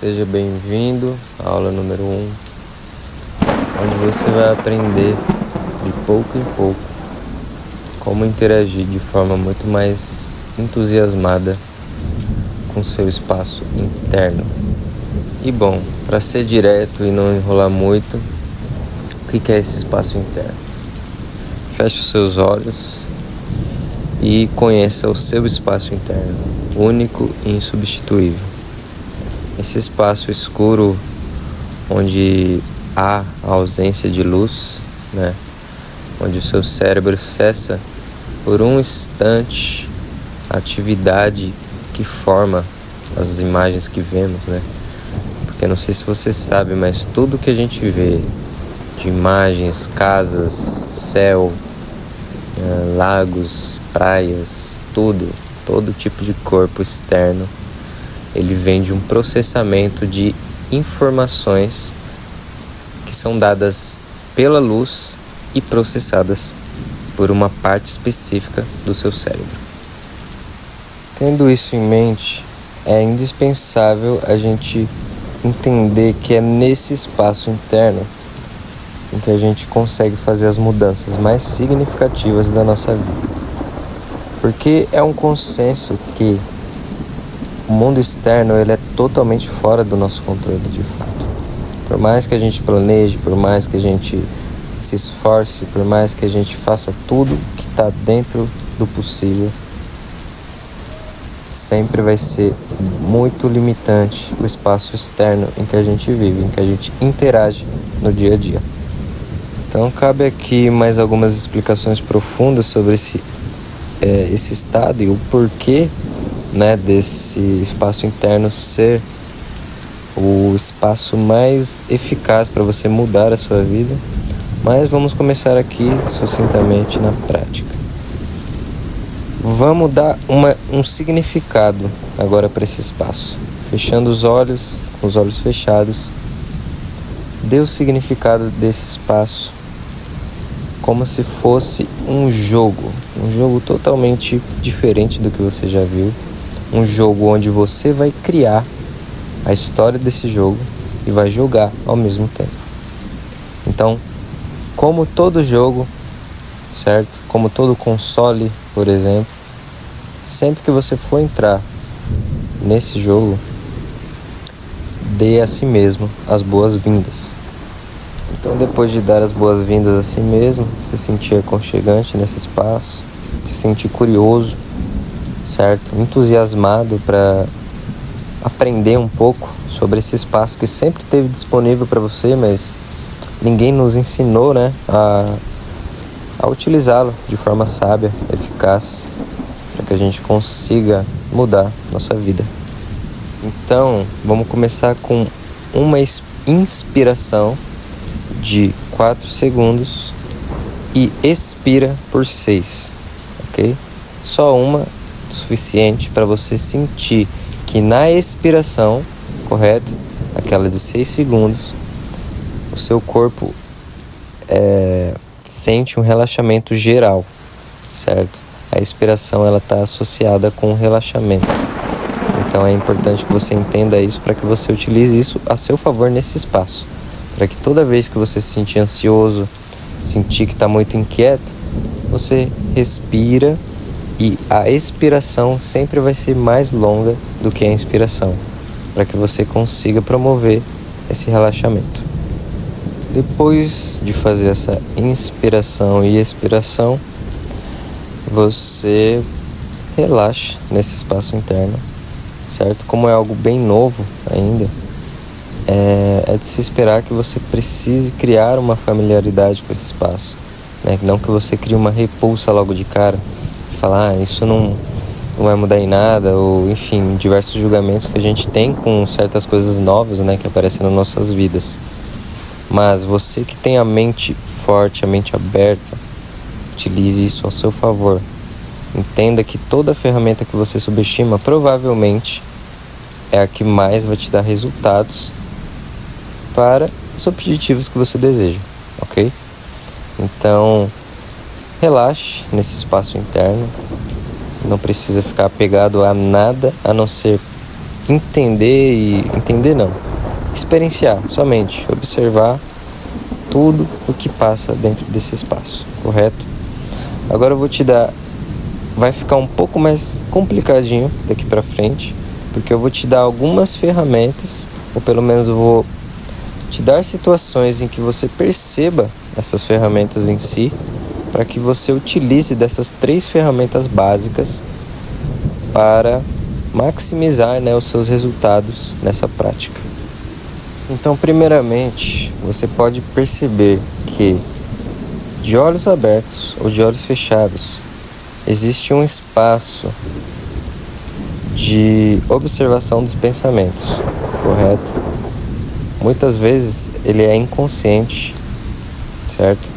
Seja bem-vindo à aula número 1, onde você vai aprender de pouco em pouco como interagir de forma muito mais entusiasmada com seu espaço interno. E bom, para ser direto e não enrolar muito, o que é esse espaço interno? Feche os seus olhos e conheça o seu espaço interno, único e insubstituível. Esse espaço escuro onde há a ausência de luz, onde o seu cérebro cessa por um instante a atividade que forma as imagens que vemos, Porque não sei se você sabe, mas tudo que a gente vê de imagens, casas, céu, lagos, praias, todo tipo de corpo externo, ele vem de um processamento de informações que são dadas pela luz e processadas por uma parte específica do seu cérebro. Tendo isso em mente, é indispensável a gente entender que é nesse espaço interno em que a gente consegue fazer as mudanças mais significativas da nossa vida. Porque é um consenso que o mundo externo ele é totalmente fora do nosso controle de fato. Por mais que a gente planeje, por mais que a gente se esforce, por mais que a gente faça tudo que está dentro do possível, sempre vai ser muito limitante o espaço externo em que a gente vive, em que a gente interage no dia a dia. Então cabe aqui mais algumas explicações profundas sobre esse estado e o porquê desse espaço interno ser o espaço mais eficaz para você mudar a sua vida, mas vamos começar aqui sucintamente na prática. Vamos dar um significado agora para esse espaço. Fechando os olhos, com os olhos fechados, dê o significado desse espaço como se fosse um jogo totalmente diferente do que você já viu. Um jogo onde você vai criar a história desse jogo e vai jogar ao mesmo tempo. Então, como todo jogo, certo? Como todo console, por exemplo, sempre que você for entrar nesse jogo, dê a si mesmo as boas-vindas. Então, depois de dar as boas-vindas a si mesmo, se sentir aconchegante nesse espaço, se sentir curioso, certo? Entusiasmado para aprender um pouco sobre esse espaço que sempre esteve disponível para você, mas ninguém nos ensinou, a utilizá-lo de forma sábia, eficaz, para que a gente consiga mudar nossa vida. Então, vamos começar com uma inspiração de 4 segundos e expira por 6, ok? Só uma suficiente para você sentir que na expiração, correto? Aquela de 6 segundos, o seu corpo sente um relaxamento geral, certo? A expiração ela está associada com o relaxamento. Então é importante que você entenda isso para que você utilize isso a seu favor nesse espaço. Para que toda vez que você se sentir ansioso, sentir que está muito inquieto, você respira e a expiração sempre vai ser mais longa do que a inspiração, para que você consiga promover esse relaxamento. Depois de fazer essa inspiração e expiração, você relaxa nesse espaço interno, certo? Como é algo bem novo ainda, é de se esperar que você precise criar uma familiaridade com esse espaço, Não que você crie uma repulsa logo de cara, falar, isso não vai mudar em nada, ou enfim, diversos julgamentos que a gente tem com certas coisas novas, que aparecem nas nossas vidas. Mas você que tem a mente forte, a mente aberta, utilize isso ao seu favor. Entenda que toda ferramenta que você subestima provavelmente é a que mais vai te dar resultados para os objetivos que você deseja, ok? Então, relaxe nesse espaço interno. Não precisa ficar apegado a nada a não ser experienciar, somente observar tudo o que passa dentro desse espaço, correto? Agora eu vou te dar, vai ficar um pouco mais complicadinho daqui para frente, porque eu vou te dar algumas ferramentas, ou pelo menos eu vou te dar situações em que você perceba essas ferramentas em si, para que você utilize dessas 3 ferramentas básicas para maximizar, né, os seus resultados nessa prática. Então, primeiramente, você pode perceber que de olhos abertos ou de olhos fechados existe um espaço de observação dos pensamentos, correto? Muitas vezes ele é inconsciente, certo?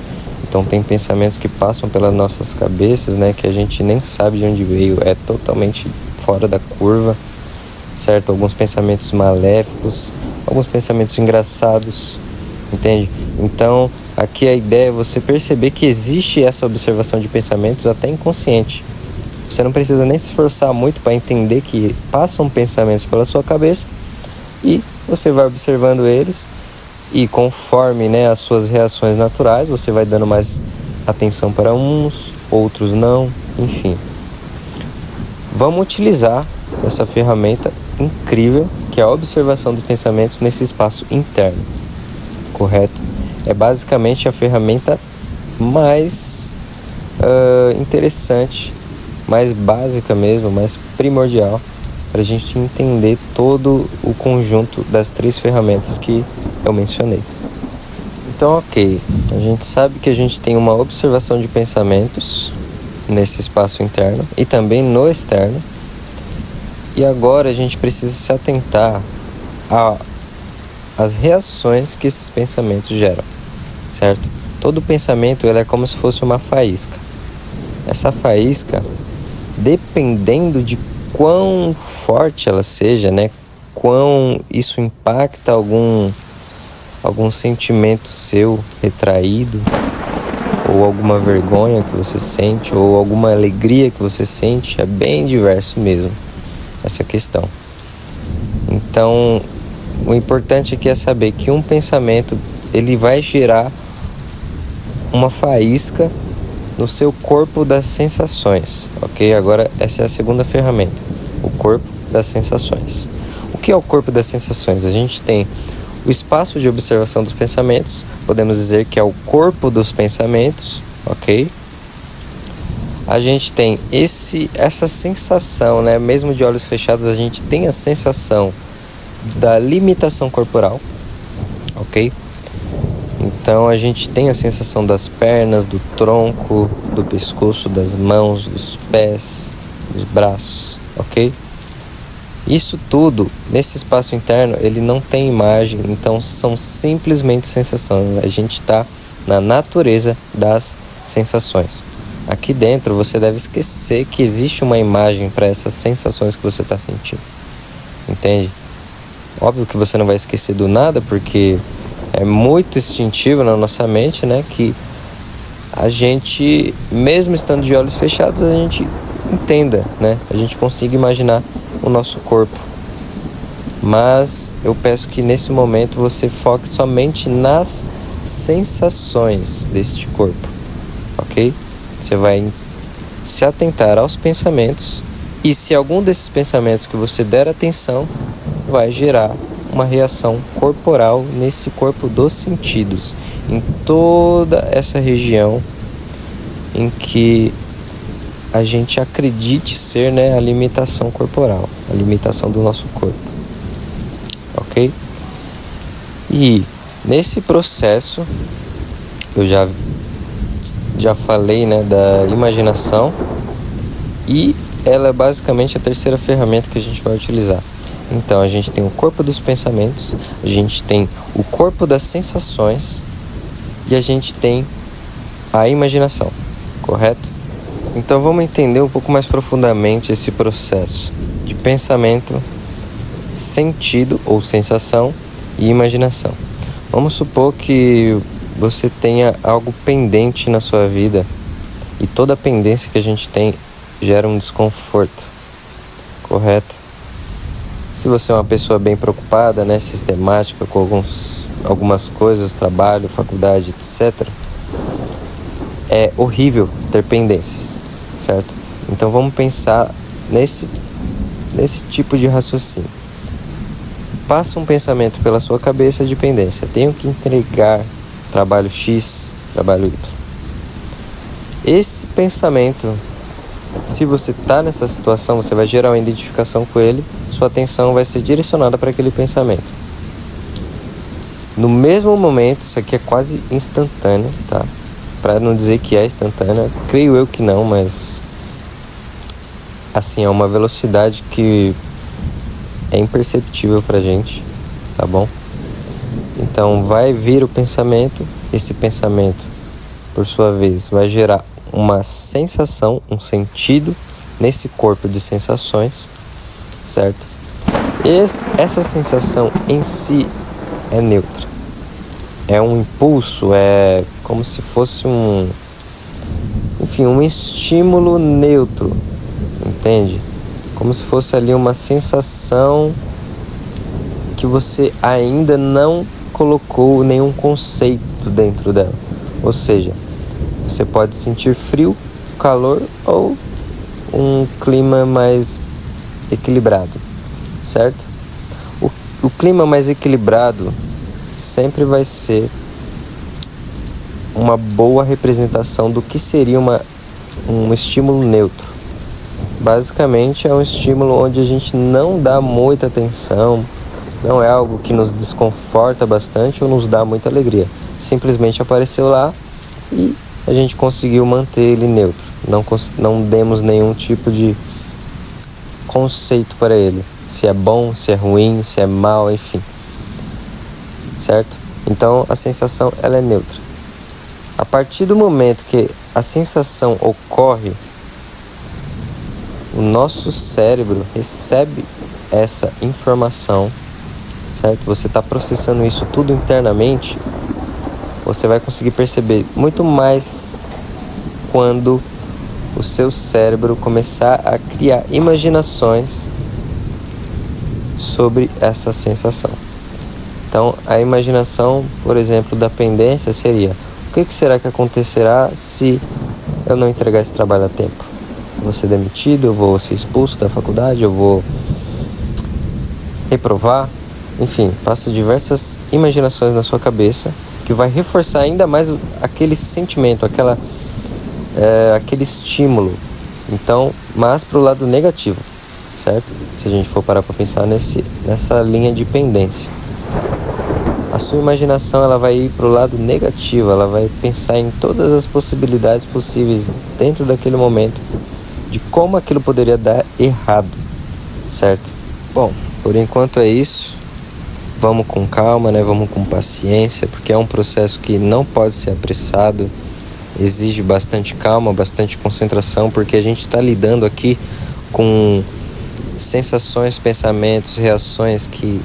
Então tem pensamentos que passam pelas nossas cabeças, né, que a gente nem sabe de onde veio, é totalmente fora da curva, certo? Alguns pensamentos maléficos, alguns pensamentos engraçados, entende? Então aqui a ideia é você perceber que existe essa observação de pensamentos até inconsciente. Você não precisa nem se esforçar muito para entender que passam pensamentos pela sua cabeça e você vai observando eles e conforme, né, as suas reações naturais, você vai dando mais atenção para uns, outros não, enfim. Vamos utilizar essa ferramenta incrível que é a observação dos pensamentos nesse espaço interno, correto? É basicamente a ferramenta mais interessante, mais básica mesmo, mais primordial para a gente entender todo o conjunto das 3 ferramentas que eu mencionei. Então, ok, a gente sabe que a gente tem uma observação de pensamentos nesse espaço interno e também no externo. E agora a gente precisa se atentar às reações que esses pensamentos geram, certo? Todo pensamento ele é como se fosse uma faísca. Essa faísca, dependendo de quão forte ela seja, né? Quão isso impacta algum sentimento seu retraído, ou alguma vergonha que você sente, ou alguma alegria que você sente, é bem diverso mesmo essa questão. Então, o importante aqui é saber que um pensamento ele vai gerar uma faísca no seu corpo das sensações, ok? Agora essa é a segunda ferramenta, o corpo das sensações. O que é o corpo das sensações? A gente tem o espaço de observação dos pensamentos, podemos dizer que é o corpo dos pensamentos, ok? A gente tem essa sensação, né? Mesmo de olhos fechados, a gente tem a sensação da limitação corporal, ok? Então a gente tem a sensação das pernas, do tronco, do pescoço, das mãos, dos pés, dos braços, ok? Isso tudo, nesse espaço interno, ele não tem imagem, então são simplesmente sensações. A gente está na natureza das sensações. Aqui dentro você deve esquecer que existe uma imagem para essas sensações que você está sentindo, entende? Óbvio que você não vai esquecer do nada, porque é muito instintivo na nossa mente, né? Que a gente, mesmo estando de olhos fechados, a gente entenda, né? A gente consiga imaginar o nosso corpo. Mas eu peço que nesse momento você foque somente nas sensações deste corpo, ok? Você vai se atentar aos pensamentos e se algum desses pensamentos que você der atenção vai gerar uma reação corporal nesse corpo dos sentidos, em toda essa região em que a gente acredite ser, né, a limitação corporal, a limitação do nosso corpo, ok? E nesse processo eu já falei, né, da imaginação, e ela é basicamente a terceira ferramenta que a gente vai utilizar. Então a gente tem o corpo dos pensamentos, a gente tem o corpo das sensações e a gente tem a imaginação, correto? Então vamos entender um pouco mais profundamente esse processo de pensamento, sentido ou sensação e imaginação. Vamos supor que você tenha algo pendente na sua vida e toda pendência que a gente tem gera um desconforto, correto? Se você é uma pessoa bem preocupada, né, sistemática com algumas coisas, trabalho, faculdade, etc., é horrível ter pendências, certo? Então vamos pensar nesse tipo de raciocínio. Passa um pensamento pela sua cabeça de pendência. Tenho que entregar trabalho X, trabalho Y. Esse pensamento, se você está nessa situação, você vai gerar uma identificação com ele, sua atenção vai ser direcionada para aquele pensamento. No mesmo momento, isso aqui é quase instantâneo, tá? Para não dizer que é instantânea, creio eu que não, mas assim, é uma velocidade que é imperceptível pra gente, tá bom? Então vai vir o pensamento, esse pensamento, por sua vez, vai gerar uma sensação, um sentido nesse corpo de sensações, certo? Essa sensação em si é neutra. É um impulso, é como se fosse um estímulo neutro, entende? Como se fosse ali uma sensação que você ainda não colocou nenhum conceito dentro dela. Ou seja, você pode sentir frio, calor ou um clima mais equilibrado, certo? O clima mais equilibrado sempre vai ser uma boa representação do que seria um estímulo neutro. Basicamente é um estímulo onde a gente não dá muita atenção, não é algo que nos desconforta bastante ou nos dá muita alegria. Simplesmente apareceu lá e a gente conseguiu manter ele neutro. Não demos nenhum tipo de conceito para ele. Se é bom, se é ruim, se é mal, enfim. Certo? Então a sensação ela é neutra. A partir do momento que a sensação ocorre, o nosso cérebro recebe essa informação, certo? Você está processando isso tudo internamente, você vai conseguir perceber muito mais quando o seu cérebro começar a criar imaginações sobre essa sensação. Então, a imaginação, por exemplo, da pendência seria: o que será que acontecerá se eu não entregar esse trabalho a tempo? Eu vou ser demitido, eu vou ser expulso da faculdade, eu vou reprovar? Enfim, passa diversas imaginações na sua cabeça que vai reforçar ainda mais aquele sentimento, aquele estímulo. Então, mas para o lado negativo, certo? Se a gente for parar para pensar nessa linha de pendência. A sua imaginação ela vai ir para o lado negativo, ela vai pensar em todas as possibilidades possíveis dentro daquele momento, de como aquilo poderia dar errado, certo? Bom, por enquanto é isso. Vamos com calma, né? Vamos com paciência, porque é um processo que não pode ser apressado, exige bastante calma, bastante concentração, porque a gente está lidando aqui com sensações, pensamentos, reações que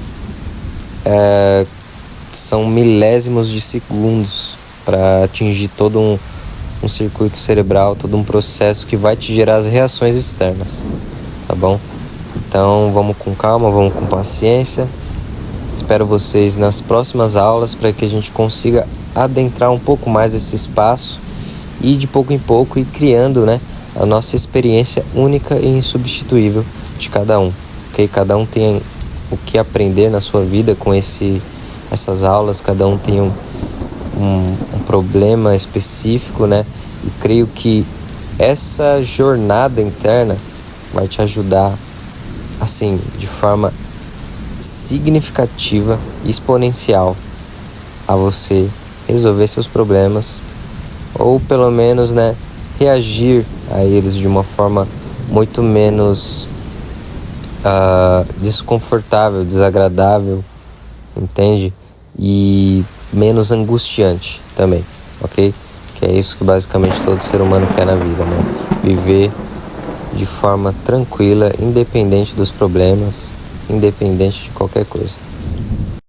são milésimos de segundos para atingir todo um circuito cerebral, todo um processo que vai te gerar as reações externas, tá bom? Então vamos com calma, vamos com paciência. Espero vocês nas próximas aulas para que a gente consiga adentrar um pouco mais esse espaço e de pouco em pouco ir criando, né, a nossa experiência única e insubstituível de cada um, ok? Cada um tem o que aprender na sua vida com essas aulas, cada um tem um problema específico, né? E creio que essa jornada interna vai te ajudar, assim, de forma significativa e exponencial a você resolver seus problemas, ou pelo menos, né, reagir a eles de uma forma muito menos desconfortável, desagradável, entende? E menos angustiante também, ok? Que é isso que basicamente todo ser humano quer na vida, né? Viver de forma tranquila, independente dos problemas, independente de qualquer coisa.